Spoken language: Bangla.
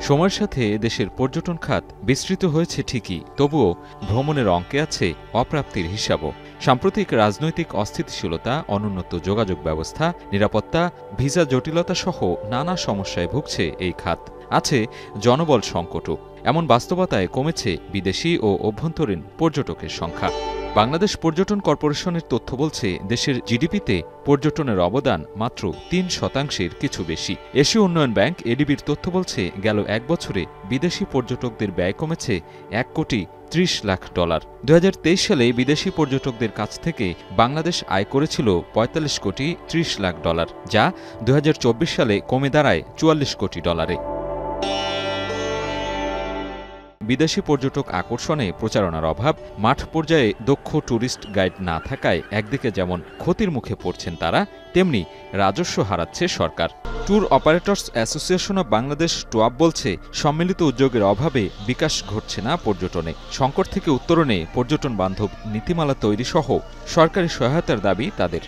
সময়ের সাথে দেশের পর্যটন খাত বিস্তৃত হয়েছে ঠিকই, তবুও ভ্রমণের অঙ্কে আছে অপ্রাপ্তির হিসাবও। সাম্প্রতিক রাজনৈতিক অস্থিতিশীলতা, অনুন্নত যোগাযোগ ব্যবস্থা, নিরাপত্তা, ভিসা জটিলতা সহ নানা সমস্যায় ভুগছে এই খাত। আছে জনবল সংকটও। এমন বাস্তবতায় কমেছে বিদেশি ও অভ্যন্তরীণ পর্যটকের সংখ্যা। বাংলাদেশ পর্যটন কর্পোরেশনের তথ্য বলছে, দেশের জিডিপিতে পর্যটনের অবদান মাত্র ৩% কিছু বেশি। এশীয় উন্নয়ন ব্যাংক এডিবির তথ্য বলছে, গেল এক বছরে বিদেশি পর্যটকদের ব্যয় কমেছে $1,30,00,000। ২০২৩ সালে বিদেশি পর্যটকদের কাছ থেকে বাংলাদেশ আয় করেছিল $45,30,00,000, যা ২০২৪ সালে কমে দাঁড়ায় $44 কোটি। বিদেশি পর্যটক আকর্ষণে প্রচারণার অভাব, মাঠ পর্যায়ে দক্ষ ট্যুরিস্ট গাইড না থাকায় একদিকে যেমন ক্ষতির মুখে পড়ছেন তারা, তেমনি রাজস্ব হারাচ্ছে সরকার। Tour operators association of Bangladesh TOAB বলছে, সম্মিলিত উদ্যোগের অভাবে বিকাশ ঘটছে না পর্যটনে। সংকট থেকে উত্তরণে পর্যটন বান্ধব নীতিমালা তৈরি সহ সরকারি সহায়তার দাবি তাদের।